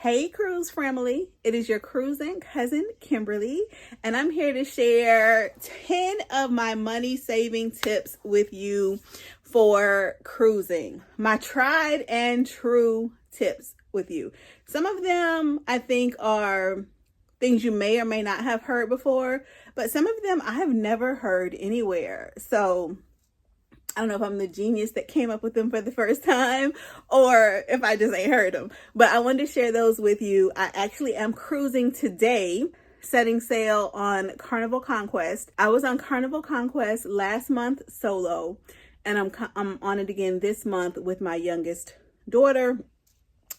Hey cruise family, it is your cruising cousin Kimberly, and I'm here to share 10 of my money saving tips with you for cruising. My tried and true tips with you. Some of them I think are things you may or may not have heard before, but some of them I have never heard anywhere. So I don't know if I'm the genius that came up with them for the first time or if I just ain't heard them. But I wanted to share those with you. I actually am cruising today, setting sail on Carnival Conquest. I was on Carnival Conquest last month solo, and I'm on it again this month with my youngest daughter.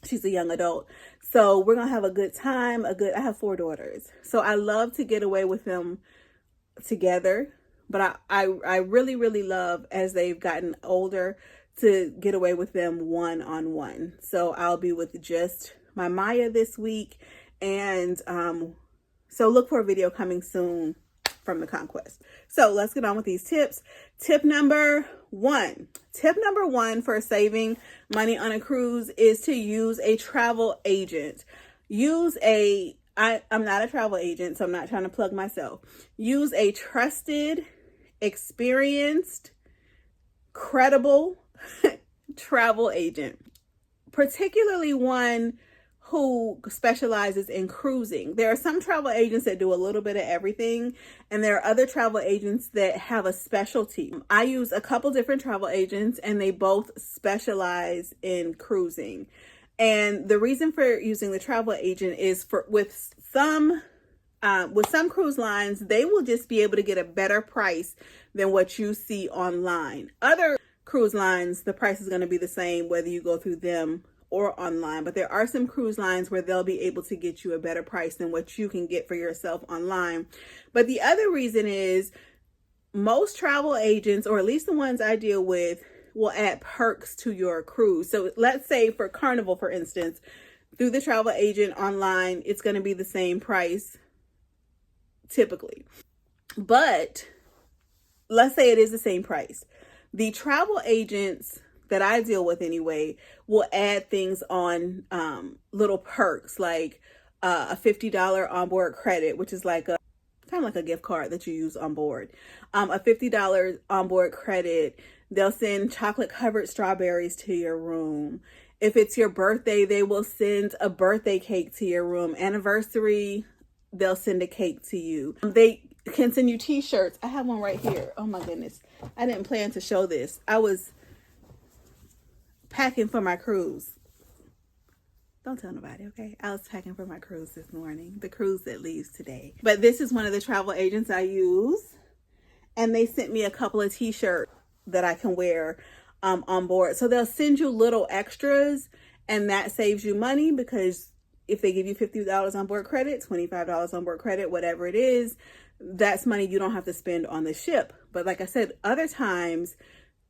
She's a young adult. So we're going to have a good time. I have 4 daughters. So I love to get away with them together. But I really, really love, as they've gotten older, to get away with them one-on-one. So I'll be with just my Maya this week. And so look for a video coming soon from the Conquest. So let's get on with these tips. Tip number one for saving money on a cruise is to use a travel agent. I'm not a travel agent, so I'm not trying to plug myself. Use a trusted, experienced, credible travel agent, particularly one who specializes in cruising. There are some travel agents that do a little bit of everything, and there are other travel agents that have a specialty. I use a couple different travel agents, and they both specialize in cruising. And the reason for using the travel agent is with some cruise lines, they will just be able to get a better price than what you see online. Other cruise lines, the price is going to be the same whether you go through them or online. But there are some cruise lines where they'll be able to get you a better price than what you can get for yourself online. But the other reason is most travel agents, or at least the ones I deal with, will add perks to your cruise. So let's say for Carnival, for instance, through the travel agent online, it's going to be the same price typically. But let's say it is the same price. The travel agents that I deal with anyway will add things on little perks like a $50 onboard credit, which is like kind of like a gift card that you use on board. A $50 onboard credit. They'll send chocolate covered strawberries to your room. If it's your birthday, they will send a birthday cake to your room. Anniversary, they'll send a cake to you. They can send you t-shirts. I have one right here. Oh my goodness. I didn't plan to show this. I was packing for my cruise. Don't tell nobody, okay? I was packing for my cruise this morning. The cruise that leaves today. But this is one of the travel agents I use. And they sent me a couple of t-shirts that I can wear on board. So they'll send you little extras, and that saves you money, because if they give you $50 on board credit, $25 on board credit, whatever it is, that's money you don't have to spend on the ship. But like I said, other times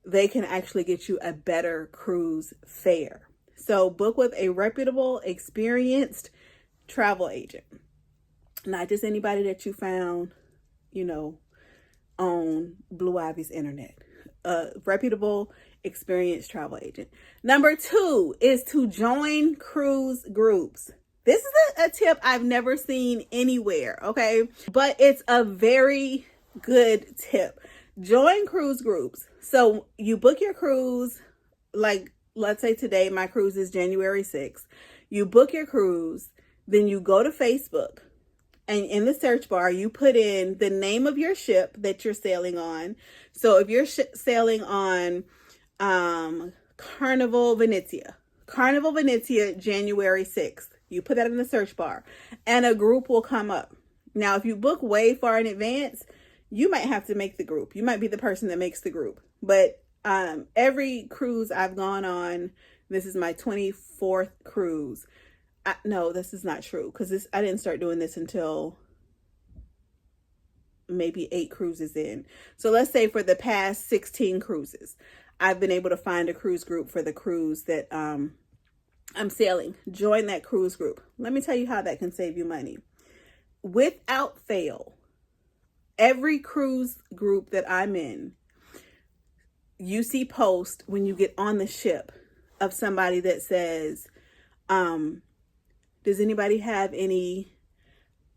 they can actually get you a better cruise fare. So book with a reputable, experienced travel agent, not just anybody that you found, on Blue Ivy's internet. A reputable, experienced travel agent. Number 2 is to join cruise groups. This is a tip I've never seen anywhere, okay? But it's a very good tip. Join cruise groups. So you book your cruise, like let's say today my cruise is January 6th. You book your cruise, then you go to Facebook, and in the search bar, you put in the name of your ship that you're sailing on. So if you're sailing on Carnival Venezia, January 6th, you put that in the search bar and a group will come up. Now, if you book way far in advance, you might have to make the group. You might be the person that makes the group. But every cruise I've gone on, this is my 24th cruise. No, this is not true, because I didn't start doing this until maybe 8 cruises in. So let's say for the past 16 cruises, I've been able to find a cruise group for the cruise that I'm sailing. Join that cruise group. Let me tell you how that can save you money. Without fail, every cruise group that I'm in, you see posts when you get on the ship of somebody that says, Does anybody have any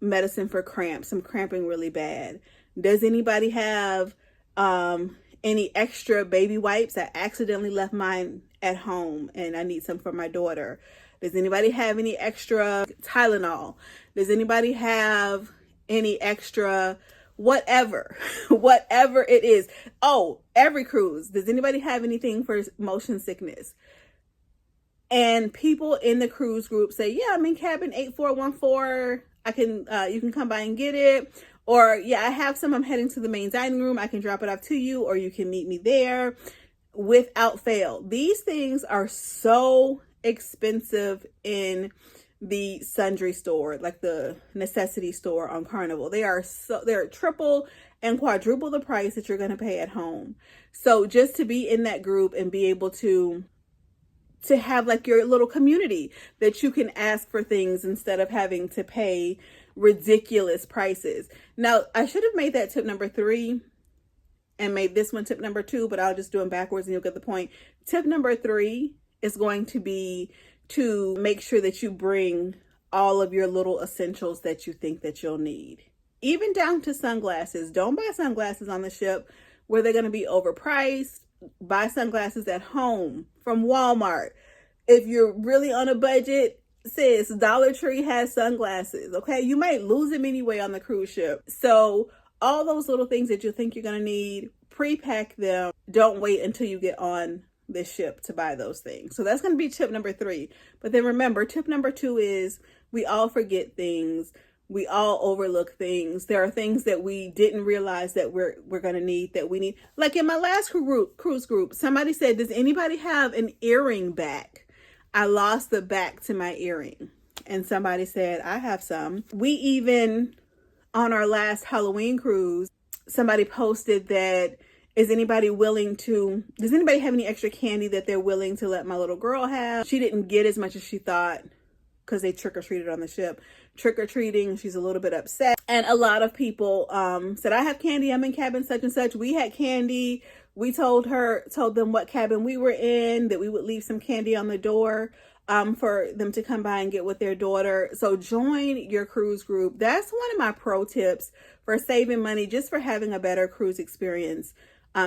medicine for cramps? I'm cramping really bad. Does anybody have any extra baby wipes? I accidentally left mine at home and I need some for my daughter. Does anybody have any extra Tylenol? Does anybody have any extra whatever, whatever it is? Oh, every cruise. Does anybody have anything for motion sickness? And people in the cruise group say, yeah, I'm in cabin 8414. I can, you can come by and get it. Or yeah, I have some, I'm heading to the main dining room. I can drop it off to you, or you can meet me there. Without fail. These things are so expensive in the sundry store, like the necessity store on Carnival. They're triple and quadruple the price that you're going to pay at home. So just to be in that group and be able to have like your little community that you can ask for things instead of having to pay ridiculous prices. Now, I should have made that tip number 3 and made this one tip number 2, but I'll just do them backwards and you'll get the point. Tip number 3 is going to be to make sure that you bring all of your little essentials that you think that you'll need. Even down to sunglasses. Don't buy sunglasses on the ship where they're going to be overpriced. Buy sunglasses at home from Walmart. If you're really on a budget, sis, Dollar Tree has sunglasses, okay? You might lose them anyway on the cruise ship. So all those little things that you think you're going to need, pre-pack them. Don't wait until you get on this ship to buy those things. So that's going to be tip number 3. But then remember, tip number 2 is we all forget things. We all overlook things. There are things that we didn't realize that we're going to need, that we need. Like in my last cruise group, somebody said, does anybody have an earring back? I lost the back to my earring. And somebody said, I have some. We even, on our last Halloween cruise, somebody posted that, does anybody have any extra candy that they're willing to let my little girl have? She didn't get as much as she thought because they trick-or-treated on the ship. Trick-or-treating, she's a little bit upset. And a lot of people said, I have candy, I'm in cabin such and such. We had candy. We told them what cabin we were in, that we would leave some candy on the door for them to come by and get with their daughter. So join your cruise group. That's one of my pro tips for saving money, just for having a better cruise experience,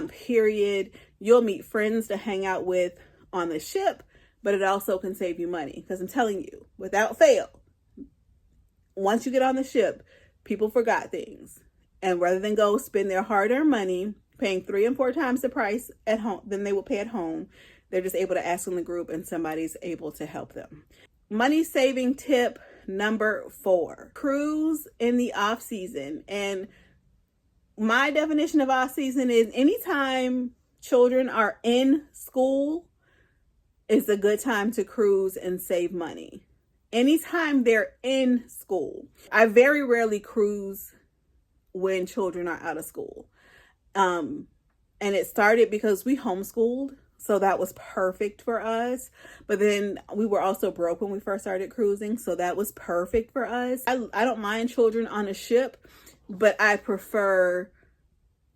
period. You'll meet friends to hang out with on the ship, but it also can save you money. Because I'm telling you, without fail, once you get on the ship, people forgot things. And rather than go spend their hard-earned money paying 3 and 4 times the price at home than they would pay at home, they're just able to ask in the group and somebody's able to help them. Money saving tip number 4, cruise in the off season. And my definition of off season is anytime children are in school is a good time to cruise and save money. Anytime they're in school. I very rarely cruise when children are out of school. And it started because we homeschooled. So that was perfect for us. But then we were also broke when we first started cruising. So that was perfect for us. I don't mind children on a ship, but I prefer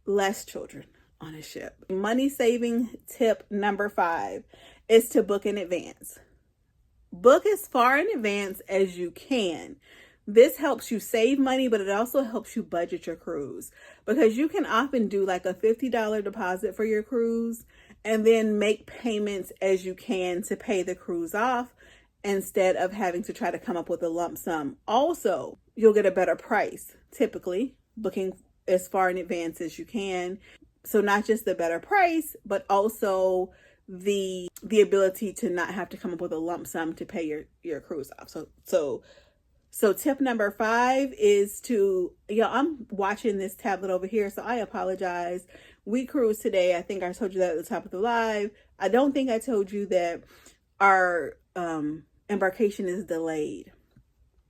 less children on a ship. Money saving tip number 5 is to book in advance. Book as far in advance as you can. This helps you save money, but it also helps you budget your cruise, because you can often do like a $50 deposit for your cruise and then make payments as you can to pay the cruise off instead of having to try to come up with a lump sum. Also, you'll get a better price, typically, booking as far in advance as you can. So not just the better price, but also the ability to not have to come up with a lump sum to pay your cruise off. So tip number 5 is I'm watching this tablet over here, so I apologize. We cruised today. I think I told you that at the top of the live. I don't think I told you that our embarkation is delayed.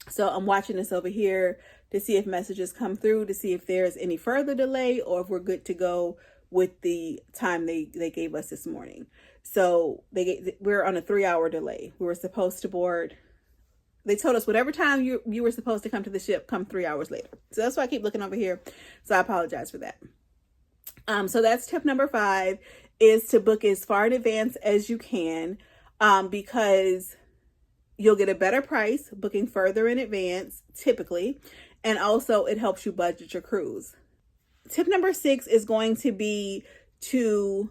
So I'm watching this over here to see if messages come through, to see if there's any further delay or if we're good to go with the time they gave us this morning. So we're on a 3-hour delay. We were supposed to board. They told us whatever time you were supposed to come to the ship, come 3 hours later. So that's why I keep looking over here. So I apologize for that. So that's tip number 5, is to book as far in advance as you can, because You'll get a better price booking further in advance, typically, and also it helps you budget your cruise. Tip number 6 is going to be to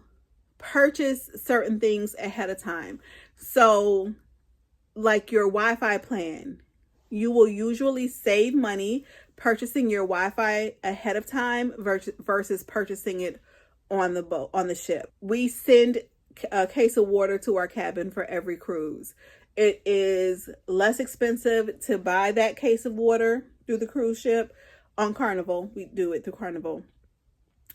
purchase certain things ahead of time. So, like your Wi-Fi plan, you will usually save money purchasing your Wi-Fi ahead of time versus purchasing it on the boat, on the ship. We send a case of water to our cabin for every cruise. It is less expensive to buy that case of water through the cruise ship on Carnival. We do it through Carnival.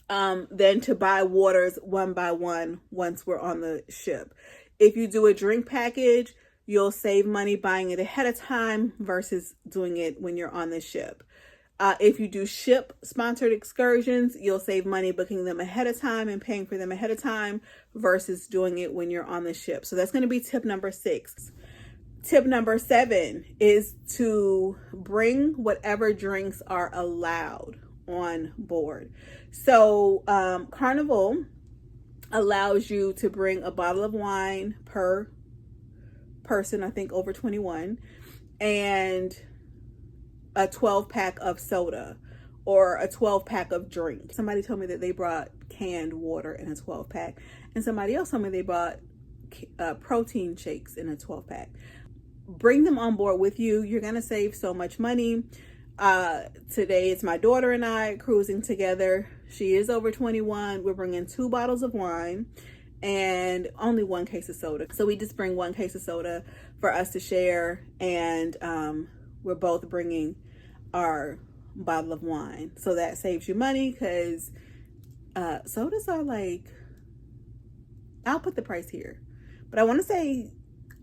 Than to buy waters one by one once we're on the ship. If you do a drink package, you'll save money buying it ahead of time versus doing it when you're on the ship. If you do ship sponsored excursions, you'll save money booking them ahead of time and paying for them ahead of time versus doing it when you're on the ship. So that's going to be tip number 6. Tip number 7 is to bring whatever drinks are allowed on board. So Carnival allows you to bring a bottle of wine per person, I think over 21, and a 12-pack of soda or a 12-pack of drink. Somebody told me that they brought canned water in a 12-pack, and somebody else told me they brought protein shakes in a 12-pack. Bring them on board with you. You're going to save so much money. Today it's my daughter and I cruising together. She is over 21. We're bringing 2 bottles of wine and only 1 case of soda. So we just bring 1 case of soda for us to share, and we're both bringing our bottle of wine. So that saves you money because sodas are like, I'll put the price here, but I want to say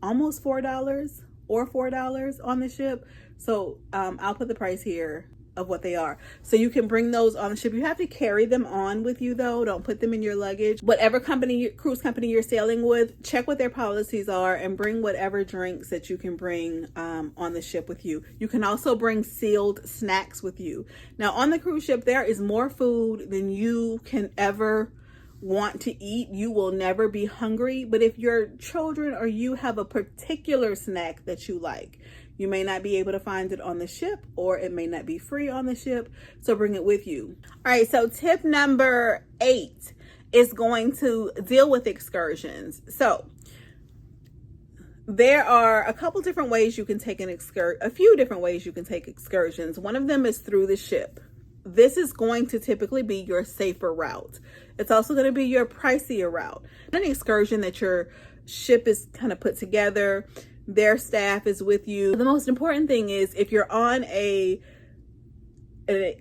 almost $4 or $4 on the ship. So I'll put the price here of what they are. So you can bring those on the ship. You have to carry them on with you though. Don't put them in your luggage. Whatever cruise company you're sailing with, check what their policies are and bring whatever drinks that you can bring on the ship with you. You can also bring sealed snacks with you. Now on the cruise ship, there is more food than you can ever want to eat. You will never be hungry. But if your children or you have a particular snack that you like, you may not be able to find it on the ship, or it may not be free on the ship. So bring it with you. All right. So tip number 8 is going to deal with excursions. So there are a couple different ways you can take a few different ways you can take excursions. One of them is through the ship. This is going to typically be your safer route. It's also going to be your pricier route. An excursion that your ship is kind of put together, their staff is with you. The most important thing is if you're on an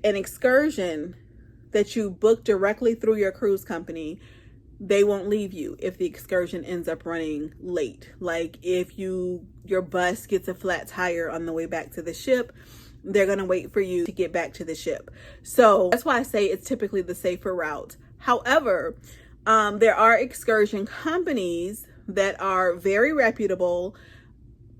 excursion that you book directly through your cruise company, they won't leave you if the excursion ends up running late. Like if your bus gets a flat tire on the way back to the ship, they're going to wait for you to get back to the ship. So that's why I say it's typically the safer route. However, there are excursion companies that are very reputable.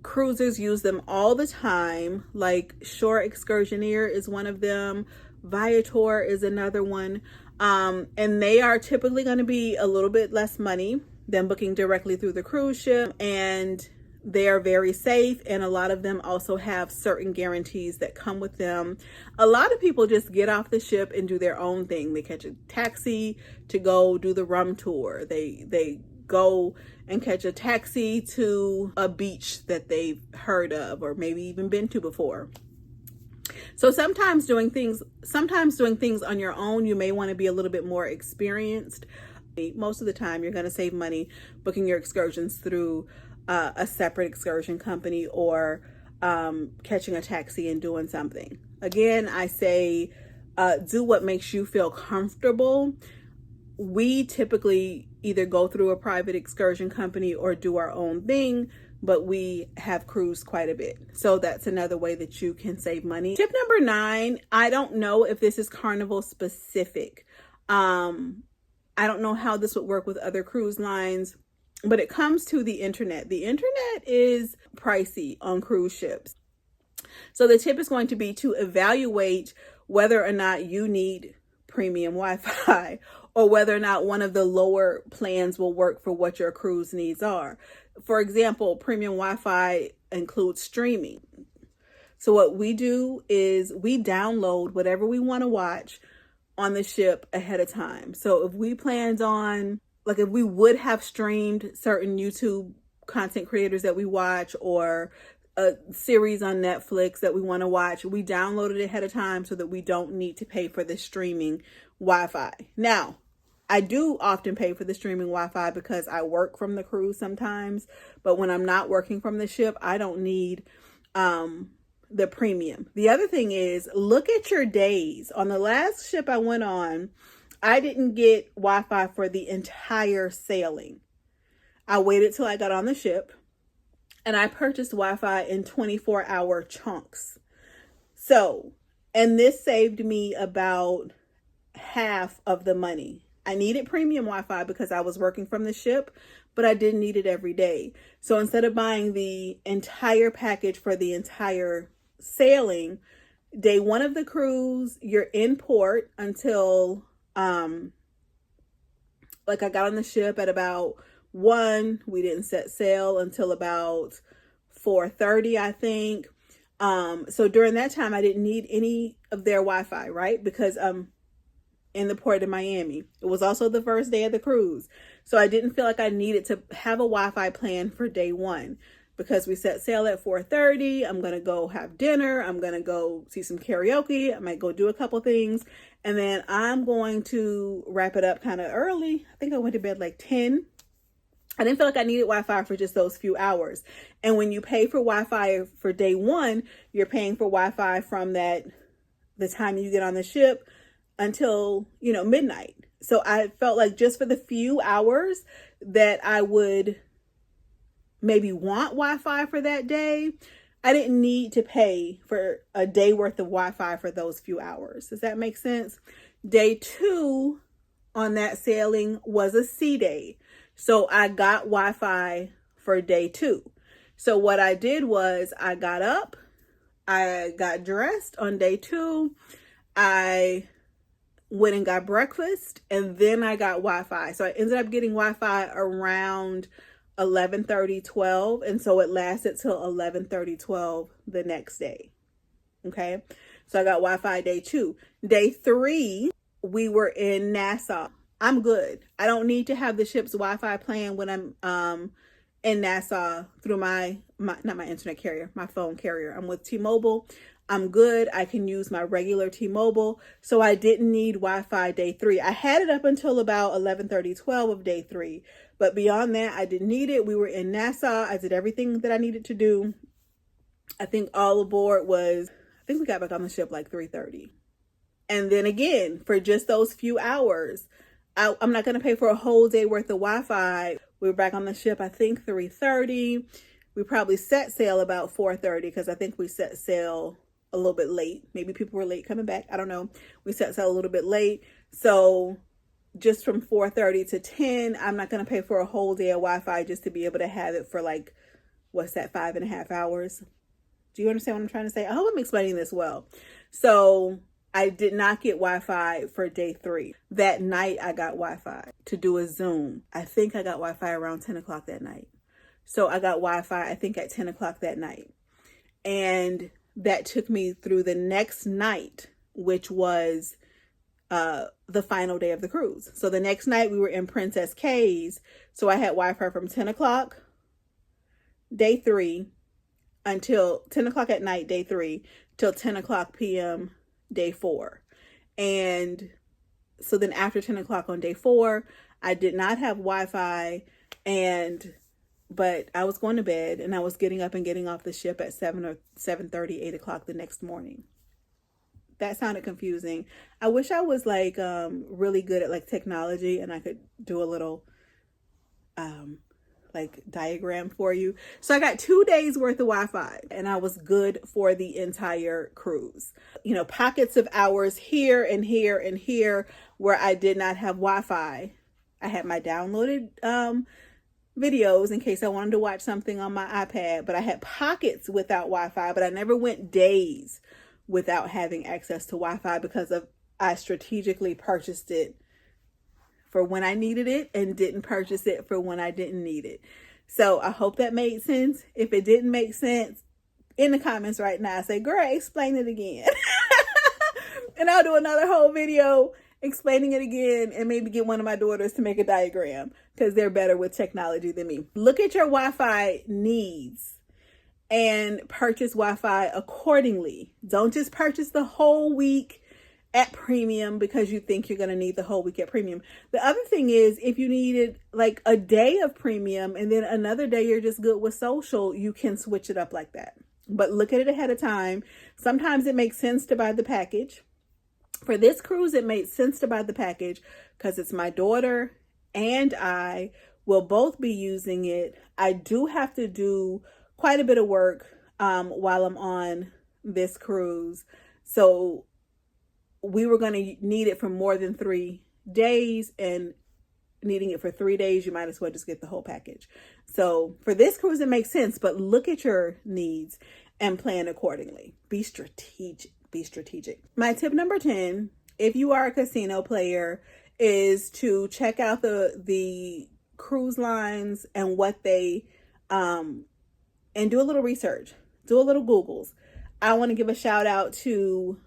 Cruisers use them all the time. Like Shore Excursioneer is one of them. Viator is another one. And they are typically going to be a little bit less money than booking directly through the cruise ship. And they are very safe, and a lot of them also have certain guarantees that come with them. A lot of people just get off the ship and do their own thing. They catch a taxi to go do the rum tour. They go and catch a taxi to a beach that they've heard of or maybe even been to before. So sometimes doing things on your own, you may want to be a little bit more experienced. Most of the time, you're going to save money booking your excursions through a separate excursion company or catching a taxi and doing something. Again, I say do what makes you feel comfortable. We typically either go through a private excursion company or do our own thing, but we have cruised quite a bit. So that's another way that you can save money. Tip number 9, I don't know if this is Carnival specific. I don't know how this would work with other cruise lines, but it comes to the internet. The internet is pricey on cruise ships. So the tip is going to be to evaluate whether or not you need premium Wi-Fi or whether or not one of the lower plans will work for what your cruise needs are. For example, premium Wi-Fi includes streaming. So what we do is we download whatever we want to watch on the ship ahead of time. So if we planned on, like if we would have streamed certain YouTube content creators that we watch, or a series on Netflix that we want to watch, we download it ahead of time so that we don't need to pay for the streaming Wi-Fi. Now, I do often pay for the streaming Wi-Fi because I work from the cruise sometimes, but when I'm not working from the ship, I don't need the premium. The other thing is, look at your days. On the last ship I went on, I didn't get Wi-Fi for the entire sailing. I waited till I got on the ship and I purchased Wi-Fi in 24-hour chunks. So, and this saved me about half of the money. I needed premium Wi-Fi because I was working from the ship, but I didn't need it every day. So instead of buying the entire package for the entire sailing, day one of the cruise, you're in port until, like I got on the ship at about 1. We didn't set sail until about 4:30, I think. So during that time, I didn't need any of their Wi-Fi, right? Because in the port of Miami. It was also the first day of the cruise. So I didn't feel like I needed to have a Wi-Fi plan for day one because we set sail at 4:30. I'm going to go have dinner. I'm going to go see some karaoke. I might go do a couple things. And then I'm going to wrap it up kind of early. I think I went to bed like 10. I didn't feel like I needed Wi-Fi for just those few hours. And when you pay for Wi-Fi for day one, you're paying for Wi-Fi from the time you get on the ship until, midnight. So I felt like just for the few hours that I would maybe want Wi-Fi for that day, I didn't need to pay for a day worth of Wi-Fi for those few hours. Does that make sense? Day 2 on that sailing was a sea day. So I got Wi-Fi for day 2. So what I did was I got up, I got dressed on day 2, I went and got breakfast, and then I got Wi-Fi. So I ended up getting Wi-Fi around 11:30, 12, and so it lasted till 11:30, 12 the next day. Okay, so I got Wi-Fi day 2. Day 3, we were in Nassau. I'm good. I don't need to have the ship's Wi-Fi plan when I'm in Nassau through my not my internet carrier, my phone carrier. I'm with T-Mobile. I'm good. I can use my regular T-Mobile. So I didn't need Wi-Fi day 3. I had it up until about 11:30, 12 of day 3. But beyond that, I didn't need it. We were in Nassau. I did everything that I needed to do. I think all aboard I think we got back on the ship like 3:30. And then again, for just those few hours, I'm not going to pay for a whole day worth of Wi-Fi. We were back on the ship, I think 3:30. We probably set sail about 4:30 because I think we set sail a little bit late. Maybe people were late coming back. I don't know. We set sail a little bit late. So just from 4:30 to 10, I'm not going to pay for a whole day of Wi-Fi just to be able to have it for like, what's that, 5.5 hours? Do you understand what I'm trying to say? I hope I'm explaining this well. So I did not get Wi-Fi for day 3. That night I got Wi-Fi to do a Zoom. I think I got Wi-Fi around 10 o'clock that night. So I got Wi-Fi, I think at 10 o'clock that night. And that took me through the next night, which was the final day of the cruise. So the next night we were in Princess Cays. So I had Wi-Fi from 10 o'clock, day 3, until 10 o'clock at night, day 3, till 10 o'clock p.m., day 4. And so then after 10 o'clock on day 4, I did not have Wi-Fi, but I was going to bed and I was getting up and getting off the ship at 7 or 7:30, 8 o'clock the next morning. That sounded confusing. I wish I was like really good at like technology and I could do a little like diagram for you. So I got 2 days worth of Wi-Fi and I was good for the entire cruise. Pockets of hours here and here and here where I did not have Wi-Fi. I had my downloaded videos in case I wanted to watch something on my iPad, but I had pockets without Wi-Fi, but I never went days without having access to Wi-Fi because I strategically purchased it for when I needed it and didn't purchase it for when I didn't need it. So I hope that made sense. If it didn't make sense, in the comments right now, say, girl, explain it again. And I'll do another whole video explaining it again, and maybe get one of my daughters to make a diagram because they're better with technology than me. Look at your Wi-Fi needs and purchase Wi-Fi accordingly. Don't just purchase the whole week at premium because you think you're going to need the whole week at premium. The other thing is, if you needed like a day of premium and then another day you're just good with social, you can switch it up like that. But look at it ahead of time. Sometimes it makes sense to buy the package. For this cruise, it made sense to buy the package because it's my daughter and I will both be using it. I do have to do quite a bit of work while I'm on this cruise. So we were going to need it for more than 3 days, and needing it for 3 days, you might as well just get the whole package. So for this cruise, it makes sense, but look at your needs and plan accordingly. Be strategic. Be strategic. My tip number 10, if you are a casino player, is to check out the cruise lines and what they and do a little research, do a little Googles. I want to give a shout out to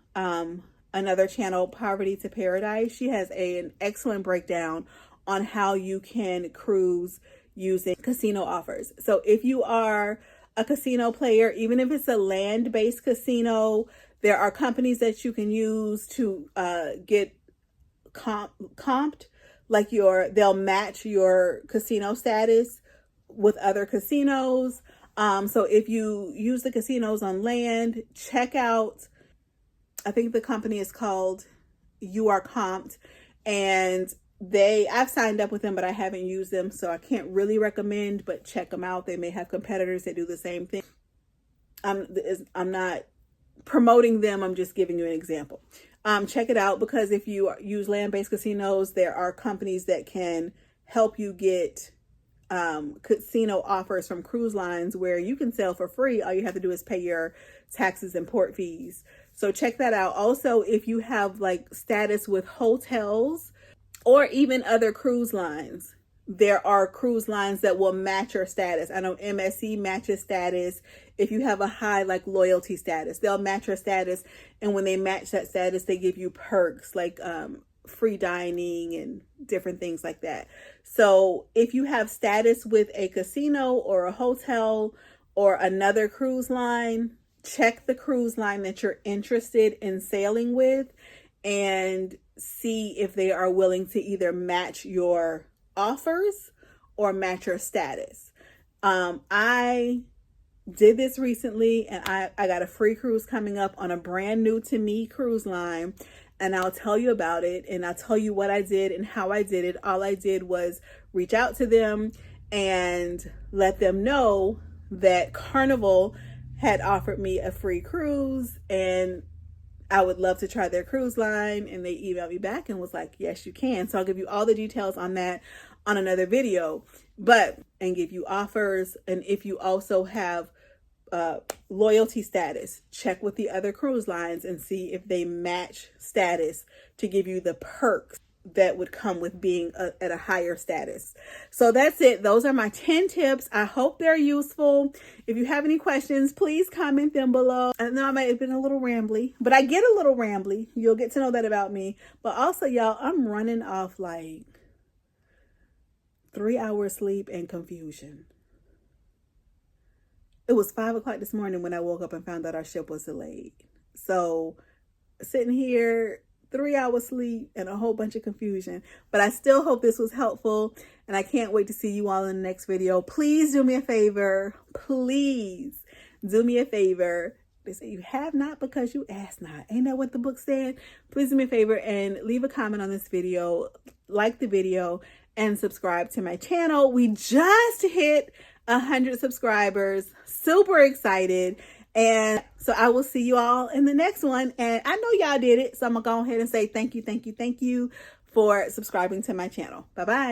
another channel, Poverty to Paradise. She has an excellent breakdown on how you can cruise using casino offers. So if you are a casino player, even if it's a land-based casino, there are companies that you can use to get comped, like they'll match your casino status with other casinos. So if you use the casinos on land, check out, I think the company is called You Are Comped, and I've signed up with them, but I haven't used them, so I can't really recommend, but check them out. They may have competitors that do the same thing. I'm not promoting them. I'm just giving you an example. Check it out, because if you use land-based casinos, there are companies that can help you get casino offers from cruise lines where you can sail for free. All you have to do is pay your taxes and port fees. So check that out. Also, if you have like status with hotels or even other cruise lines, there are cruise lines that will match your status. I know MSC matches status. If you have a high like loyalty status, they'll match your status. And when they match that status, they give you perks like free dining and different things like that. So if you have status with a casino or a hotel or another cruise line, check the cruise line that you're interested in sailing with and see if they are willing to either match your offers or match your status. I did this recently, and I got a free cruise coming up on a brand new to me cruise line, and I'll tell you about it, and I'll tell you what I did and how I did it. All I did was reach out to them and let them know that Carnival had offered me a free cruise and I would love to try their cruise line, and they emailed me back and was like, yes, you can. So I'll give you all the details on that on another video, and give you offers. And if you also have loyalty status, check with the other cruise lines and see if they match status to give you the perks that would come with being at a higher status. So that's it. Those are my 10 tips. I hope they're useful. If you have any questions, please comment them below. I know I might have been a little rambly, but I get a little rambly. You'll get to know that about me. But also, y'all, I'm running off like 3 hours sleep and confusion. It was 5 o'clock this morning when I woke up and found out our ship was delayed. So sitting here, 3 hours sleep and a whole bunch of confusion. But I still hope this was helpful, and I can't wait to see you all in the next video. Please do me a favor. Please do me a favor. They say you have not because you ask not. Ain't that what the book said? Please do me a favor and leave a comment on this video, like the video, and subscribe to my channel. We just hit 100 subscribers. Super excited. And so I will see you all in the next one. And I know y'all did it, so I'm gonna go ahead and say thank you for subscribing to my channel. Bye-bye.